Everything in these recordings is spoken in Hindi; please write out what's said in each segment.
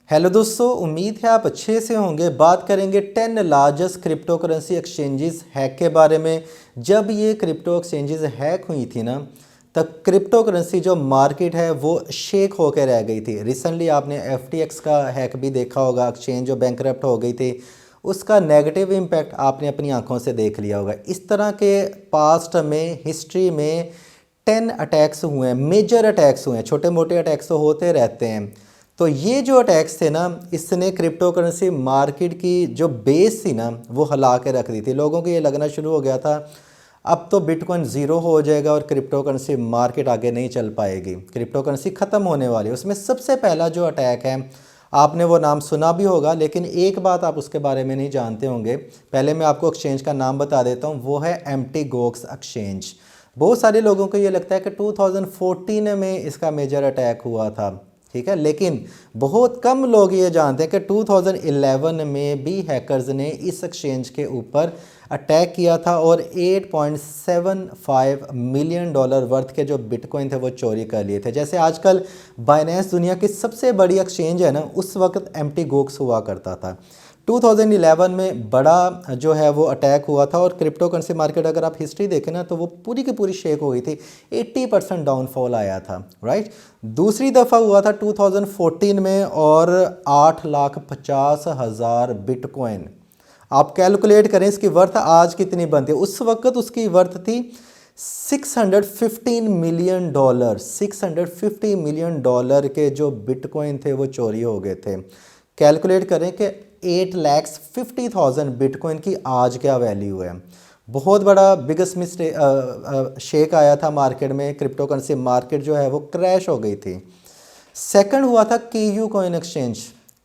हेलो दोस्तों, उम्मीद है आप अच्छे से होंगे। बात करेंगे 10 largest crypto currency exchanges hack के बारे में। जब ये क्रिप्टो एक्सचेंजेस हैक हुई थी ना, तब क्रिप्टो करेंसी जो मार्केट है वो शेक होकर रह गई थी। रिसेंटली आपने FTX का हैक भी देखा होगा, एक्सचेंज जो बैंकरप्ट हो गई थी, उसका नेगेटिव इम्पैक्ट आपने अपनी आंखों से देख लिया होगा। इस तरह के पास्ट में, हिस्ट्री में 10 अटैक्स हुए हैं, मेजर अटैक्स हुए हैं। छोटे मोटे अटैक्स तो होते रहते हैं। तो ये जो अटैक्स थे ना, इसने क्रिप्टो करेंसी मार्केट की जो बेस थी ना, वो हिला के रख दी थी। लोगों को ये लगना शुरू हो गया था अब तो बिटकॉइन ज़ीरो हो जाएगा और क्रिप्टो करेंसी मार्केट आगे नहीं चल पाएगी, क्रिप्टो करेंसी ख़त्म होने वाली है। उसमें सबसे पहला जो अटैक है, आपने वो नाम सुना भी होगा, लेकिन एक बात आप उसके बारे में नहीं जानते होंगे। पहले मैं आपको एक्सचेंज का नाम बता देता हूँ, वो है एम्प्टी गोक्स एक्सचेंज। बहुत सारे लोगों को ये लगता है कि 2014 में इसका मेजर अटैक हुआ था, ठीक है, लेकिन बहुत कम लोग ये जानते हैं कि 2011 में भी हैकर्स ने इस एक्सचेंज के ऊपर अटैक किया था और 8.75 मिलियन डॉलर वर्थ के जो बिटकॉइन थे वो चोरी कर लिए थे। जैसे आजकल बाइनेंस दुनिया की सबसे बड़ी एक्सचेंज है ना, उस वक्त एम्प्टी गोक्स हुआ करता था। 2011 में बड़ा जो है वो अटैक हुआ था और क्रिप्टो करेंसी मार्केट अगर आप हिस्ट्री देखें ना, तो वो पूरी की पूरी शेक हो गई थी। 80% डाउनफॉल आया था, राइट। दूसरी दफ़ा हुआ था 2014 में और 8,50,000 बिटकॉइन। आप कैलकुलेट करें इसकी वर्थ आज कितनी बनती है। उस वक्त उसकी वर्थ थी $615 मिलियन। $650 मिलियन के जो बिटकॉइन थे वो चोरी हो गए थे। कैलकुलेट करें कि 8,50,000 बिटकॉइन की आज क्या वैल्यू है। बहुत बड़ा बिगेस्ट मिस्टेक शेक आया था मार्केट में। क्रिप्टो करेंसी मार्केट जो है वो क्रैश हो गई थी। सेकंड हुआ था KU कॉइन एक्सचेंज।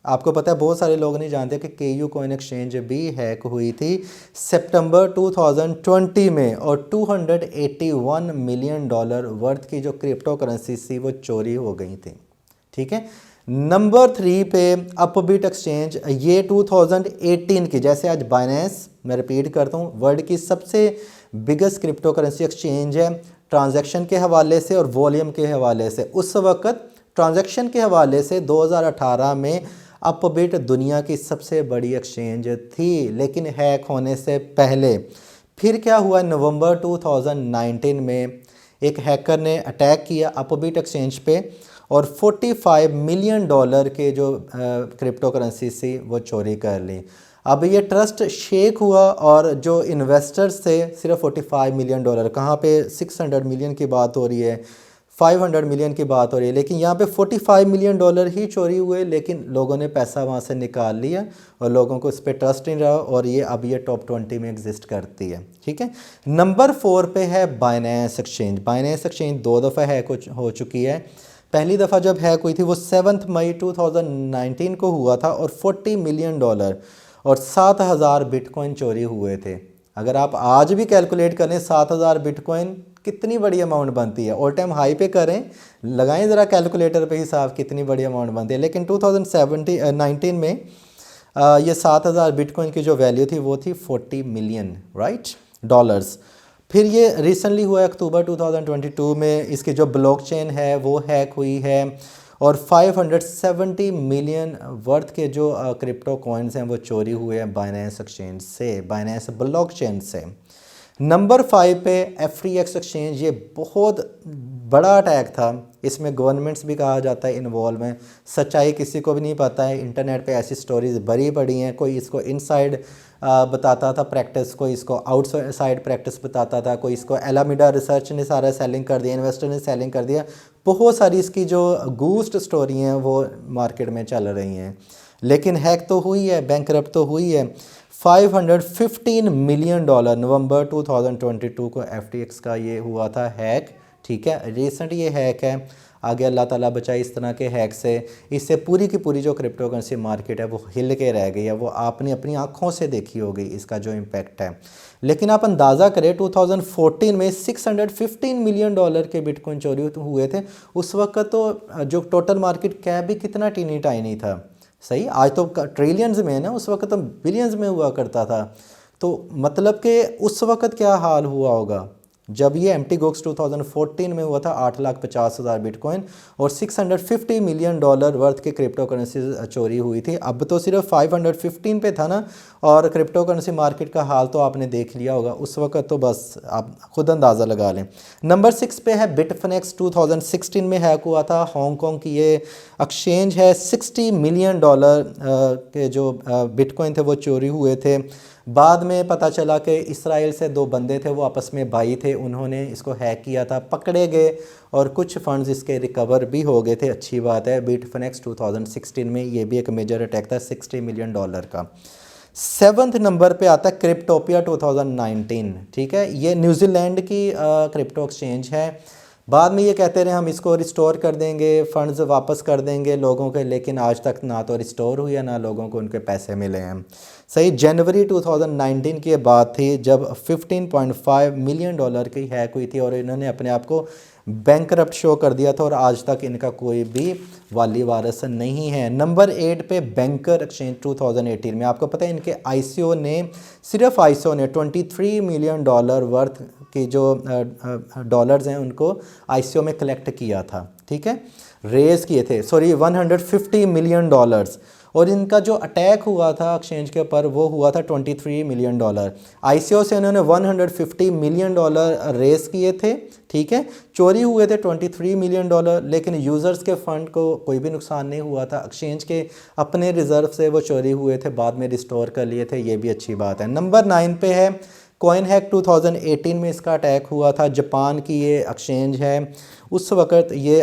आपको पता है, बहुत सारे लोग नहीं जानते कि KU कॉइन एक्सचेंज भी हैक हुई थी सितंबर 2020 में और $281 मिलियन वर्थ की जो क्रिप्टो करेंसी थी वो चोरी हो गई थी, ठीक है। नंबर 3 पे अपबीट एक्सचेंज। ये 2018 की, जैसे आज बाइनेंस, मैं रिपीट करता हूँ, वर्ल्ड की सबसे बिगेस्ट क्रिप्टो करेंसी एक्सचेंज है ट्रांजैक्शन के हवाले से और वॉल्यूम के हवाले से। उस वक्त ट्रांजैक्शन के हवाले से 2018 में अपबीट दुनिया की सबसे बड़ी एक्सचेंज थी, लेकिन हैक होने से पहले। फिर क्या हुआ, नवंबर 2019 में एक हैकर ने अटैक किया अपबीट एक्सचेंज पे और $45 मिलियन के जो क्रिप्टो करेंसी थी वो चोरी कर ली। अब ये ट्रस्ट शेक हुआ और जो इन्वेस्टर्स थे, सिर्फ $45 मिलियन, कहाँ पे 600 मिलियन की बात हो रही है, 500 मिलियन की बात हो रही है, लेकिन यहाँ पे $45 मिलियन ही चोरी हुए। लेकिन लोगों ने पैसा वहाँ से निकाल लिया और लोगों को इस पर ट्रस्ट नहीं रहा और ये अब ये टॉप 20 में एग्जिस्ट करती है, ठीक है। नंबर 4 पे है बाइनेंस एक्सचेंज। बाइनेंस एक्सचेंज 2 दफ़ा हैक हो चुकी है। पहली दफ़ा जब हैक हुई थी वो 7 मई 2019 को हुआ था और $40 मिलियन और 7,000 बिटकॉइन चोरी हुए थे। अगर आप आज भी कैलकुलेट करें 7,000 बिटकॉइन कितनी बड़ी अमाउंट बनती है, ऑल टाइम हाई पे करें, लगाएं ज़रा कैलकुलेटर पे हिसाब कितनी बड़ी अमाउंट बनती है। लेकिन 2019 में ये 7,000 बिटकॉइन की जो वैल्यू थी वो थी $40 मिलियन, राइट, डॉलर्स। फिर ये रिसेंटली हुआ अक्टूबर 2022 में, इसकी जो ब्लॉकचेन है वो हैक हुई है और 570 मिलियन वर्थ के जो क्रिप्टो कॉइन्स हैं वो चोरी हुए हैं बाइनेंस एक्सचेंज से, बाइनेंस ब्लॉकचेन से। नंबर 5 पे FTX एक्सचेंज। ये बहुत बड़ा अटैक था, इसमें गवर्नमेंट्स भी कहा जाता है इन्वॉल्व हैं। सच्चाई किसी को भी नहीं पता है, इंटरनेट पे ऐसी स्टोरीज भरी पड़ी हैं। कोई इसको इनसाइड बताता था प्रैक्टिस, कोई इसको आउटसाइड प्रैक्टिस बताता था, कोई इसको एलामिडा रिसर्च ने सारा सेलिंग कर दिया, इन्वेस्टर ने सेलिंग कर दिया। बहुत सारी इसकी जो गूस्ट स्टोरी हैं वो मार्केट में चल रही हैं, लेकिन हैक तो हुई है, बैंकरप्ट तो हुई है। $515 मिलियन नवंबर 2022 को FTX का ये हुआ था हैक, ठीक है। रिसेंट ये हैक है, आगे अल्लाह ताला बचाए इस तरह के हैक से। इससे पूरी की पूरी जो क्रिप्टो करेंसी मार्केट है वो हिल के रह गई है, वो आपने अपनी आंखों से देखी होगी इसका जो इम्पैक्ट है। लेकिन आप अंदाज़ा करें 2014 में $615 मिलियन के बिटकॉइन चोरी हुए थे। उस वक्त तो जो टोटल मार्केट कैप भी कितना टीनी टाइनी था, सही, आज तो ट्रिलियंस में है ना, उस वक्त तो बिलियंस में हुआ करता था। तो मतलब कि उस वक्त क्या हाल हुआ होगा, जब ये एम्प्टी गोक्स 2014 में हुआ था 8,50,000 बिटकॉइन और $650 मिलियन वर्थ के क्रिप्टो करेंसी चोरी हुई थी। अब तो सिर्फ 515 पे था ना, और क्रिप्टो करेंसी मार्केट का हाल तो आपने देख लिया होगा उस वक्त, तो बस आप खुद अंदाज़ा लगा लें। नंबर 6 पे है बिटफिनेक्स, 2016 में हैक हुआ था। हांगकांग की ये एक्सचेंज है। $60 मिलियन के जो बिटकॉइन थे वो चोरी हुए थे। बाद में पता चला कि इसराइल से दो बंदे थे, वो आपस में भाई थे, उन्होंने इसको हैक किया था, पकड़े गए और कुछ फंड्स इसके रिकवर भी हो गए थे। अच्छी बात है। बिटफिनेक्स 2016 में ये भी एक मेजर अटैक था $60 मिलियन का। 7th नंबर पे आता है क्रिप्टोपिया 2019। ठीक है, ये न्यूजीलैंड की क्रिप्टो एक्सचेंज है। बाद में ये कहते रहे हम इसको रिस्टोर कर देंगे, फंड्स वापस कर देंगे लोगों के, लेकिन आज तक ना तो रिस्टोर हुई है ना लोगों को उनके पैसे मिले हैं। सही, जनवरी 2019 की बात थी जब $15.5 मिलियन की हैक हुई थी और इन्होंने अपने आप को बैंकरप्ट शो कर दिया था और आज तक इनका कोई भी वाली वारस नहीं है। नंबर 8 पे बैंकर एक्सचेंज 2018 में, आपको पता है इनके आईसीओ ने, सिर्फ आईसीओ ने $23 मिलियन वर्थ की जो डॉलर्स हैं उनको आईसीओ में कलेक्ट किया था। ठीक है, रेज किए थे, सॉरी, $150 मिलियन। और इनका जो अटैक हुआ था एक्सचेंज के ऊपर वो हुआ था $23 मिलियन। आईसीओ से उन्होंने $150 मिलियन रेस किए थे। ठीक है, चोरी हुए थे $23 मिलियन, लेकिन यूज़र्स के फ़ंड को कोई भी नुकसान नहीं हुआ था। एक्सचेंज के अपने रिज़र्व से वो चोरी हुए थे, बाद में रिस्टोर कर लिए थे, ये भी अच्छी बात है। नंबर 9 पे है कॉइन हैक, 2018 में इसका अटैक हुआ था। जापान की ये एक्सचेंज है। उस वक़्त ये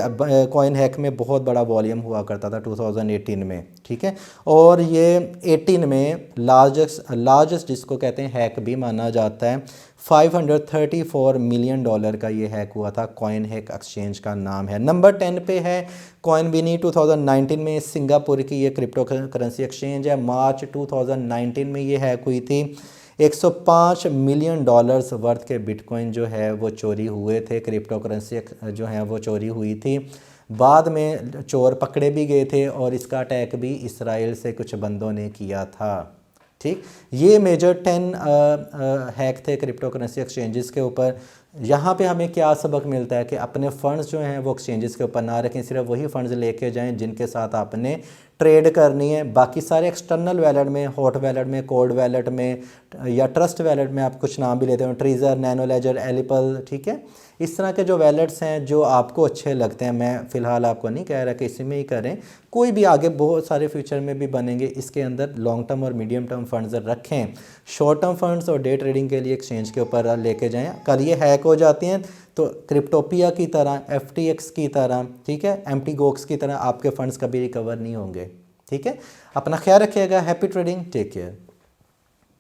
कॉइन हैक में बहुत बड़ा वॉल्यूम हुआ करता था 2018 में। ठीक है, और ये 18 में लार्जेस्ट जिसको कहते हैं हैक भी माना जाता है। $534 मिलियन का ये हैक हुआ था। कॉइन हैक एक्सचेंज का नाम है। नंबर 10 पे है कॉइनबिनी, 2019 में सिंगापुर की ये क्रिप्टो करेंसी एक्सचेंज है। मार्च 2019 में ये हैक हुई थी। $105 मिलियन वर्थ के बिटकॉइन जो है वो चोरी हुए थे। क्रिप्टो करेंसी जो है वो चोरी हुई थी। बाद में चोर पकड़े भी गए थे और इसका अटैक भी इसराइल से कुछ बंदों ने किया था। ठीक, ये मेजर 10 हैक थे क्रिप्टो करेंसी एक्सचेंजेस के ऊपर। यहाँ पे हमें क्या सबक मिलता है कि अपने फंड्स जो हैं वो एक्सचेंजेस के ऊपर ना रखें, सिर्फ वही फंड्स लेके जाएं जिनके साथ आपने ट्रेड करनी है। बाकी सारे एक्सटर्नल वैलेट में, हॉट वैलेट में, कोल्ड वैलेट में या ट्रस्ट वैलेट में आप कुछ नाम भी लेते हो, ट्रीजर, नैनो लेजर, एलिपल, ठीक है, इस तरह के जो वैलेट्स हैं जो आपको अच्छे लगते हैं, मैं फ़िलहाल आपको नहीं कह रहा कि इसी में ही करें, कोई भी आगे बहुत सारे फ्यूचर में भी बनेंगे, इसके अंदर लॉन्ग टर्म और मीडियम टर्म फंड्स रखें। शॉर्ट टर्म फंड्स और डे ट्रेडिंग के लिए एक्सचेंज के ऊपर लेके जाएं। कल ये हैक हो जाती हैं तो क्रिप्टोपिया की तरह, FTX की तरह, ठीक है, एम्प्टी गोक्स की तरह आपके फंड्स कभी रिकवर नहीं होंगे। ठीक है, अपना ख्याल रखिएगा। Happy trading, take care.